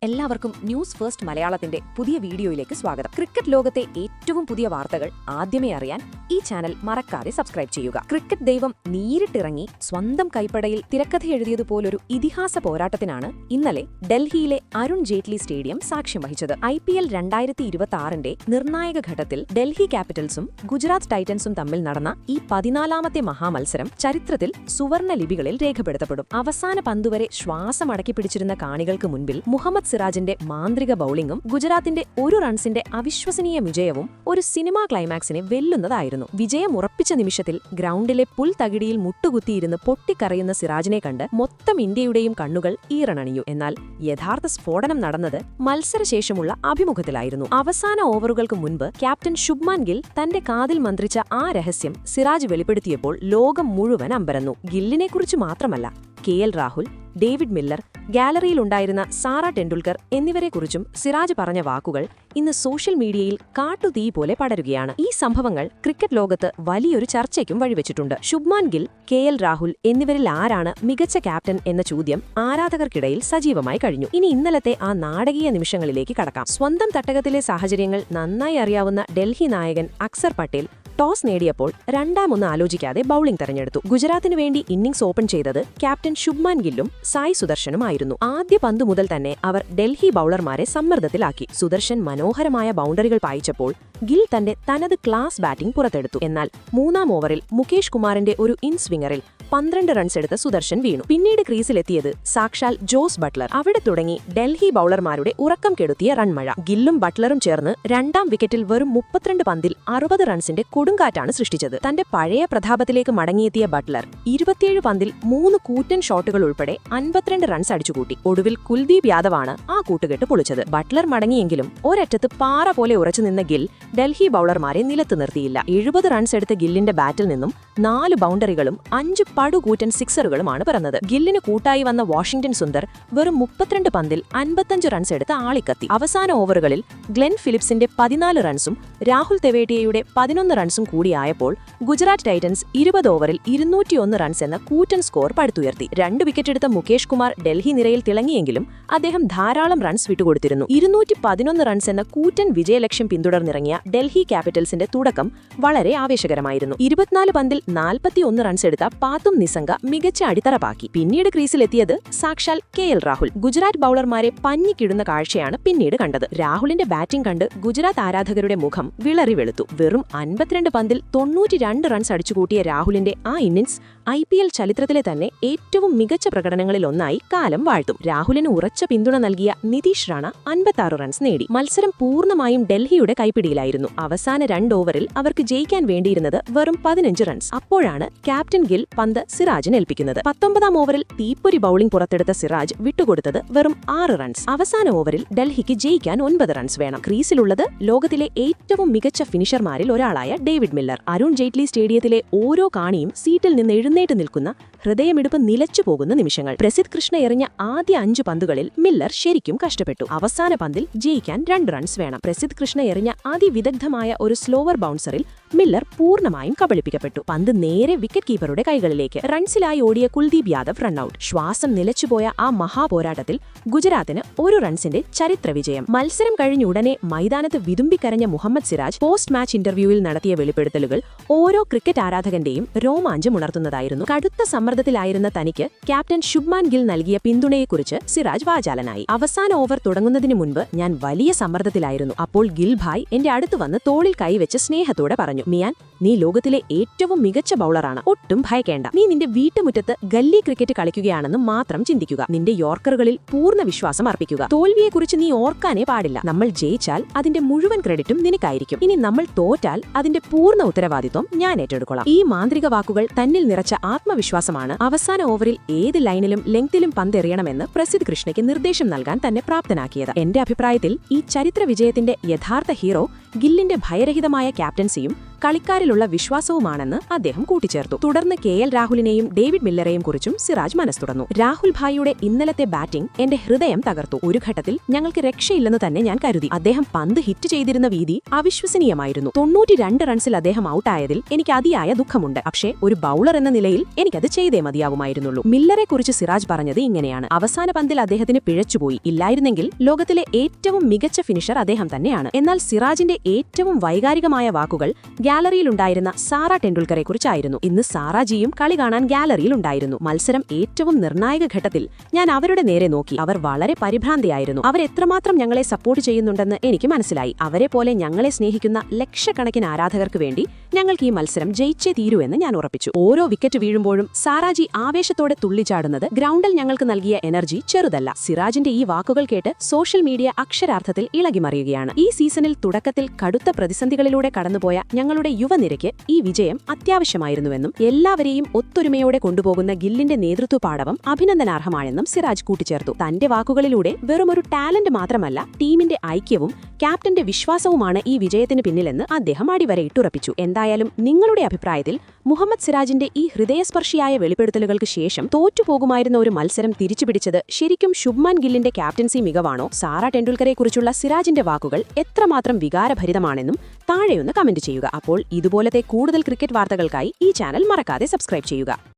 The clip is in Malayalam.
എല്ലാവർക്കും ന്യൂസ് ഫസ്റ്റ് മലയാളത്തിന്റെ പുതിയ വീഡിയോയിലേക്ക് സ്വാഗതം. ക്രിക്കറ്റ് ലോകത്തെ ഏറ്റവും പുതിയ വാർത്തകൾ ആദ്യമേ അറിയാൻ ഈ ചാനൽ മറക്കാതെ സബ്സ്ക്രൈബ് ചെയ്യുക. ക്രിക്കറ്റ് ദൈവം നേരിട്ടിറങ്ങി സ്വന്തം കൈപ്പടയിൽ തിരക്കഥ എഴുതിയതുപോലൊരു ഇതിഹാസ പോരാട്ടത്തിനാണ് ഇന്നലെ ഡൽഹിയിലെ അരുൺ ജെയ്റ്റ്ലി സ്റ്റേഡിയം സാക്ഷ്യം വഹിച്ചത്. IPL 2026 നിർണായക ഘട്ടത്തിൽ ഡൽഹി ക്യാപിറ്റൽസും ഗുജറാത്ത് ടൈറ്റൻസും തമ്മിൽ നടന്ന ഈ 14ാമത്തെ മഹാമത്സരം ചരിത്രത്തിൽ സുവർണ ലിപികളിൽ രേഖപ്പെടുത്തപ്പെടും. അവസാന പന്തുവരെ ശ്വാസമടക്കി പിടിച്ചിരുന്ന കാണികൾക്ക് മുൻപിൽ മുഹമ്മദ് സിറാജിന്റെ മാന്ത്രിക ബൌളിംഗും ഗുജറാത്തിന്റെ ഒരു റൺസിന്റെ അവിശ്വസനീയ വിജയവും ഒരു സിനിമാ ക്ലൈമാക്സിനെ വെല്ലുന്നതായിരുന്നു. വിജയം ഉറപ്പിച്ച നിമിഷത്തിൽ ഗ്രൗണ്ടിലെ പുൽത്തകിടിയിൽ മുട്ടുകുത്തിയിരുന്ന് പൊട്ടിക്കരയുന്ന സിറാജിനെ കണ്ട് മൊത്തം ഇന്ത്യയുടെയും കണ്ണുകൾ ഈറനണിഞ്ഞു. എന്നാൽ യഥാർത്ഥ സ്ഫോടനം നടന്നത് മത്സരശേഷമുള്ള അഭിമുഖത്തിലായിരുന്നു. അവസാന ഓവറുകൾക്ക് മുൻപ് ക്യാപ്റ്റൻ ശുഭ്മാൻ ഗിൽ തന്റെ കാതിൽ മന്ത്രിച്ച ആ രഹസ്യം സിറാജ് വെളിപ്പെടുത്തിയപ്പോൾ ലോകം മുഴുവൻ അമ്പരന്നു. ഗില്ലിനെക്കുറിച്ച് മാത്രമല്ല, KL രാഹുൽ, ഡേവിഡ് മില്ലർ, ഗാലറിയിലുണ്ടായിരുന്ന സാറ ടെണ്ടുൽക്കർ എന്നിവരെക്കുറിച്ചും സിറാജ് പറഞ്ഞ വാക്കുകൾ ഇന്ന് സോഷ്യൽ മീഡിയയിൽ കാട്ടുതീ പോലെ പടരുകയാണ്. ഈ സംഭവങ്ങൾ ക്രിക്കറ്റ് ലോകത്ത് വലിയൊരു ചർച്ചയ്ക്കും വഴിവെച്ചിട്ടുണ്ട്. ശുഭ്മാൻ ഗിൽ, KL രാഹുൽ എന്നിവരിൽ ആരാണ് മികച്ച ക്യാപ്റ്റൻ എന്ന ചോദ്യം ആരാധകർക്കിടയിൽ സജീവമായി കഴിഞ്ഞു. ഇനി ഇന്നലത്തെ ആ നാടകീയ നിമിഷങ്ങളിലേക്ക് കടക്കാം. സ്വന്തം തട്ടകത്തിലെ സാഹചര്യങ്ങൾ നന്നായി അറിയാവുന്ന ഡൽഹി നായകൻ അക്സർ പട്ടേൽ ടോസ് നേടിയപ്പോൾ രണ്ടാമൊന്ന് ആലോചിക്കാതെ ബൌളിംഗ് തെരഞ്ഞെടുത്തു. ഗുജറാത്തിന് വേണ്ടി ഇന്നിംഗ്സ് ഓപ്പൺ ചെയ്തത് ക്യാപ്റ്റൻ ശുഭ്മാൻ ഗില്ലും സായ് സുദർശനുമായിരുന്നു. ആദ്യ പന്ത് മുതൽ തന്നെ അവർ ഡൽഹി ബൌളർമാരെ സമ്മർദ്ദത്തിലാക്കി. സുദർശൻ മനോഹരമായ ബൌണ്ടറികൾ പായിച്ചപ്പോൾ ഗിൽ തനത് ക്ലാസ് ബാറ്റിംഗ് പുറത്തെടുത്തു. എന്നാൽ മൂന്നാം ഓവറിൽ മുകേഷ് കുമാറിന്റെ ഒരു ഇൻസ്വിംഗറിൽ 12 റൺസ് എടുത്ത സുദർശൻ വീണു. പിന്നീട് ക്രീസിലെത്തിയത് സാക്ഷാൽ ജോസ് ബട്ട്ലർ. അവിടെ തുടങ്ങി ഡൽഹി ബൌളർമാരുടെ ഉറക്കം കെടുത്തിയ റൺമഴ. ഗില്ലും ബട്ട്ലറും ചേർന്ന് രണ്ടാം വിക്കറ്റിൽ വെറും 32 പന്തിൽ 60 റൺസിന്റെ കൊടുങ്കാറ്റാണ് സൃഷ്ടിച്ചത്. തന്റെ പഴയ പ്രതാപത്തിലേക്ക് മടങ്ങിയെത്തിയ ബട്ട്ലർ 27 പന്തിൽ 3 കൂറ്റൻ ഷോട്ടുകൾ ഉൾപ്പെടെ 52 റൺസ് അടിച്ചുകൂട്ടി. ഒടുവിൽ കുൽദീപ് യാദവാണ് ആ കൂട്ടുകെട്ട് പൊളിച്ചത്. ബട്ട്ലർ മടങ്ങിയെങ്കിലും ഒരറ്റത്ത് പാറ പോലെ ഉറച്ചുനിന്ന ഗിൽ ഡൽഹി ബൌളർമാരെ നിലത്തു നിർത്തിയില്ല. 70 റൺസ് എടുത്ത ഗില്ലിന്റെ ബാറ്റിൽ നിന്നും 4 ബൌണ്ടറികളും 5 പടുകൂറ്റൻ സിക്സറുകളുമാണ് പിറന്നത്. ഗില്ലിന് കൂട്ടായി വന്ന വാഷിംഗ്ടൺ സുന്ദർ വെറും 32 പന്തിൽ 55 റൺസ് എടുത്ത് ആളിക്കത്തി. അവസാന ഓവറുകളിൽ ഗ്ലെൻ ഫിലിപ്സിന്റെ 14 റൺസും രാഹുൽ തെവേട്ടിയയുടെ 11 റൺസും കൂടിയായപ്പോൾ ഗുജറാത്ത് ടൈറ്റൻസ് 20 ഓവറിൽ 201 റൺസ് എന്ന കൂറ്റൻ സ്കോർ പടുത്തുയർത്തി. 2 വിക്കറ്റെടുത്ത മുകേഷ് കുമാർ ഡൽഹി നിരയിൽ തിളങ്ങിയെങ്കിലും അദ്ദേഹം ധാരാളം റൺസ് വിട്ടുകൊടുത്തിരുന്നു. 211 റൺസ് എന്ന കൂറ്റൻ വിജയലക്ഷ്യം പിന്തുടർന്നിറങ്ങിയ ഡൽഹി ക്യാപിറ്റൽസിന്റെ തുടക്കം വളരെ ആവേശകരമായിരുന്നു. 24 പന്തിൽ 41 റൺസ് എടുത്ത പാത്തും നിസംഗ മികച്ച അടിത്തറ പാക്കി. പിന്നീട് ക്രീസിലെത്തിയത് സാക്ഷാൽ KL രാഹുൽ. ഗുജറാത്ത് ബൌളർമാരെ പഞ്ഞിക്കിടുന്ന കാഴ്ചയാണ് പിന്നീട് കണ്ടത്. രാഹുലിന്റെ ബാറ്റിംഗ് കണ്ട് ഗുജറാത്ത് ആരാധകരുടെ മുഖം വിളറി വെളുത്തു. വെറും 52 പന്തിൽ 92 റൺസ് അടിച്ചുകൂട്ടിയ രാഹുലിന്റെ ആ ഇന്നിംഗ്സ് IPL ചരിത്രത്തിലെ തന്നെ ഏറ്റവും മികച്ച പ്രകടനങ്ങളിൽ ഒന്നായി കാലം വാഴ്ത്തും. രാഹുലിന് ഉറച്ച പിന്തുണ നൽകിയ നിതീഷ് റാണ 56 റൺസ് നേടി. മത്സരം പൂർണ്ണമായും ഡൽഹിയുടെ കൈപ്പിടിയിലായിരുന്നു. അവസാന 2 ഓവറിൽ അവർക്ക് ജയിക്കാൻ വേണ്ടിയിരുന്നത് വെറും 15 റൺസ്. അപ്പോഴാണ് ക്യാപ്റ്റൻ ഗിൽ പന്ത് സിറാജിന് ഏൽപ്പിക്കുന്നത്. 19ാം ഓവറിൽ തീപ്പൊരി ബൌളിംഗ് പുറത്തെടുത്ത സിറാജ് വിട്ടുകൊടുത്തത് വെറും 6 റൺസ്. അവസാന ഓവറിൽ ഡൽഹിക്ക് ജയിക്കാൻ 9 റൺസ് വേണം. ക്രീസിലുള്ളത് ലോകത്തിലെ ഏറ്റവും മികച്ച ഫിനിഷർമാരിൽ ഒരാളായ ഡേവിഡ് മില്ലർ. അരുൺ ജെയ്റ്റ്ലി സ്റ്റേഡിയത്തിലെ ഓരോ കാണിയും സീറ്റിൽ നിന്ന് എഴുന്നേറ്റ് നിൽക്കുന്ന, ഹൃദയമിടിപ്പ് നിലച്ചു പോകുന്ന നിമിഷങ്ങൾ. പ്രസിദ്ധ് കൃഷ്ണ എറിഞ്ഞ ആദ്യ 5 പന്തുകളിൽ മില്ലർ ശരിക്കും കഷ്ടപ്പെട്ടു. അവസാന പന്തിൽ ജയിക്കാൻ 2 റൺസ് വേണം. പ്രസിദ്ധ് കൃഷ്ണ എറിഞ്ഞ അതിവിദഗ്ധമായ ഒരു സ്ലോവർ ബൗൺസറിൽ മില്ലർ പൂർണ്ണമായും കബളിപ്പിക്കപ്പെട്ടു. പന്ത് നേരെ വിക്കറ്റ് കീപ്പറുടെ കൈകളിലേക്ക്. റൺസിലായി ഓടിയ കുൽദീപ് യാദവ് റണ്ണൌട്ട്. ശ്വാസം നിലച്ചുപോയ ആ മഹാപോരാട്ടത്തിൽ ഗുജറാത്തിന് 1 റൺസിന്റെ ചരിത്ര വിജയം. മത്സരം കഴിഞ്ഞുടനെ മൈതാനത്ത് വിതുമ്പിക്കരഞ്ഞ മുഹമ്മദ് സിറാജ് പോസ്റ്റ് മാച്ച് ഇന്റർവ്യൂവിൽ നടത്തിയ വെളിപ്പെടുത്തലുകൾ ഓരോ ക്രിക്കറ്റ് ആരാധകന്റെയും രോമാഞ്ചമുണർത്തുന്നതായിരുന്നു. കടുത്ത സമ്മർദ്ദത്തിലായിരുന്ന തനിക്ക് ക്യാപ്റ്റൻ ശുഭ്മാൻ ഗിൽ നൽകിയ പിന്തുണയെക്കുറിച്ച് സിറാജ് വാചാലനായി. അവസാന ഓവർ തുടങ്ങുന്നതിന് മുൻപ് ഞാൻ വലിയ സമ്മർദ്ദത്തിലായിരുന്നു. അപ്പോൾ ഗിൽ ഭായ് എന്റെ അടുത്ത് വന്ന് തോളിൽ കൈവച്ച് സ്നേഹത്തോടെ പറഞ്ഞു, മിയാൻ, നീ ലോകത്തിലെ ഏറ്റവും മികച്ച ബൌളറാണ്. ഒട്ടും ഭയക്കേണ്ട. നീ നിന്റെ വീട്ടുമുറ്റത്ത് ഗല്ലി ക്രിക്കറ്റ് കളിക്കുകയാണെന്ന് മാത്രം ചിന്തിക്കുക. നിന്റെ യോർക്കറുകളിൽ പൂർണ്ണ വിശ്വാസം അർപ്പിക്കുക. തോൽവിയെക്കുറിച്ച് നീ ഓർക്കാനേ പാടില്ല. നമ്മൾ ജയിച്ചാൽ അതിന്റെ മുഴുവൻ ക്രെഡിറ്റും നിനക്കായിരിക്കും. ഇനി നമ്മൾ തോറ്റാൽ അതിന്റെ പൂർണ്ണ ഉത്തരവാദിത്വം ഞാൻ ഏറ്റെടുക്കൊള്ളാം. ഈ മാന്ത്രിക വാക്കുകൾ തന്നിൽ നിറച്ച ആത്മവിശ്വാസമാണ് അവസാന ഓവറിൽ ഏത് ലൈനിലും ലെങ്തിലും പന്തെറിയണമെന്ന് പ്രസിദ്ധ് കൃഷ്ണയ്ക്ക് നിർദ്ദേശം നൽകാൻ തന്നെ പ്രാപ്തനാക്കിയത്. എന്റെ അഭിപ്രായത്തിൽ ഈ ചരിത്ര വിജയത്തിന്റെ യഥാർത്ഥ ഹീറോ ഗില്ലിന്റെ ഭയരഹിതമായ ക്യാപ്റ്റൻസിയും കളിക്കാരിലുള്ള വിശ്വാസവുമാണെന്ന് അദ്ദേഹം കൂട്ടിച്ചേർത്തു. തുടർന്ന് KL രാഹുലിനെയും ഡേവിഡ് മില്ലറെയും കുറിച്ചും സിറാജ് മനസ്സ് തുറന്നു. രാഹുൽ ഭായിയുടെ ഇന്നലത്തെ ബാറ്റിംഗ് എന്റെ ഹൃദയം തകർത്തു. ഒരു ഘട്ടത്തിൽ ഞങ്ങൾക്ക് രക്ഷയില്ലെന്ന് തന്നെ ഞാൻ കരുതി. അദ്ദേഹം പന്ത് ഹിറ്റ് ചെയ്തിരുന്ന രീതി അവിശ്വസനീയമായിരുന്നു. 92 റൺസിൽ അദ്ദേഹം ഔട്ടായതിൽ എനിക്ക് അതിയായ ദുഃഖമുണ്ട്. പക്ഷേ ഒരു ബൌളർ എന്ന നിലയിൽ എനിക്കത് ചെയ്തേ മതിയാവുമായിരുന്നുള്ളൂ. മില്ലറെ കുറിച്ച് സിറാജ് പറഞ്ഞത് ഇങ്ങനെയാണ്: അവസാന പന്തിൽ അദ്ദേഹത്തിന് പിഴച്ചുപോയി. ഇല്ലായിരുന്നെങ്കിൽ ലോകത്തിലെ ഏറ്റവും മികച്ച ഫിനിഷർ അദ്ദേഹം തന്നെയാണ്. എന്നാൽ സിറാജിന്റെ ഏറ്റവും വൈകാരികമായ വാക്കുകൾ ഗാലറിയിലുണ്ടായിരുന്ന സാറ ടെണ്ടുൽക്കറെ കുറിച്ചായിരുന്നു. ഇന്ന് സാറാജിയും കളി കാണാൻ ഗാലറിയിലുണ്ടായിരുന്നു. മത്സരം ഏറ്റവും നിർണായക ഘട്ടത്തിൽ ഞാൻ അവരുടെ നേരെ നോക്കി. അവർ വളരെ പരിഭ്രാന്തിയായിരുന്നു. അവരെത്രമാത്രം ഞങ്ങളെ സപ്പോർട്ട് ചെയ്യുന്നുണ്ടെന്ന് എനിക്ക് മനസ്സിലായി. അവരെ പോലെ ഞങ്ങളെ സ്നേഹിക്കുന്ന ലക്ഷക്കണക്കിന് ആരാധകർക്ക് വേണ്ടി ഞങ്ങൾക്ക് ഈ മത്സരം ജയിച്ചേ തീരൂ എന്ന് ഞാൻ ഉറപ്പിച്ചു. ഓരോ വിക്കറ്റ് വീഴുമ്പോഴും സാറാജി ആവേശത്തോടെ തുള്ളിച്ചാടുന്നത് ഗ്രൗണ്ടിൽ ഞങ്ങൾക്ക് നൽകിയ എനർജി ചെറുതല്ല. സിറാജിന്റെ ഈ വാക്കുകൾ കേട്ട് സോഷ്യൽ മീഡിയ അക്ഷരാർത്ഥത്തിൽ ഇളകിമറിയുകയാണ്. ഈ സീസണിൽ തുടക്കത്തിൽ കടുത്ത പ്രതിസന്ധികളിലൂടെ കടന്നുപോയ ഞങ്ങളുടെ യുവനിരയ്ക്ക് ഈ വിജയം അത്യാവശ്യമായിരുന്നുവെന്നും എല്ലാവരെയും ഒത്തൊരുമയോടെ കൊണ്ടുപോകുന്ന ഗില്ലിന്റെ നേതൃത്വ പാടവം അഭിനന്ദനാർഹമാണെന്നും സിറാജ് കൂട്ടിച്ചേർത്തു. തന്റെ വാക്കുകളിലൂടെ വെറുമൊരു ടാലന്റ് മാത്രമല്ല, ടീമിന്റെ ഐക്യവും ക്യാപ്റ്റന്റെ വിശ്വാസവുമാണ് ഈ വിജയത്തിന് പിന്നിലെന്ന് അദ്ദേഹം അടിവരയിട്ടുറപ്പിച്ചു. എന്തായാലും നിങ്ങളുടെ അഭിപ്രായത്തിൽ മുഹമ്മദ് സിറാജിന്റെ ഈ ഹൃദയസ്പർശിയായ വെളിപ്പെടുത്തലുകൾക്ക് ശേഷം തോറ്റുപോകുമായിരുന്ന ഒരു മത്സരം തിരിച്ചുപിടിച്ചത് ശരിക്കും ശുഭ്മാൻ ഗില്ലിന്റെ ക്യാപ്റ്റൻസി മികവാണോ? സാറ ടെണ്ടുൽക്കറെക്കുറിച്ചുള്ള സിറാജിന്റെ വാക്കുകൾ എത്രമാത്രം വികാരഭരിതമാണെന്നും താഴെയൊന്ന് കമന്റ് ചെയ്യുക. അപ്പോൾ ഇതുപോലത്തെ കൂടുതൽ ക്രിക്കറ്റ് വാർത്തകൾക്കായി ഈ ചാനൽ മറക്കാതെ സബ്സ്ക്രൈബ് ചെയ്യുക.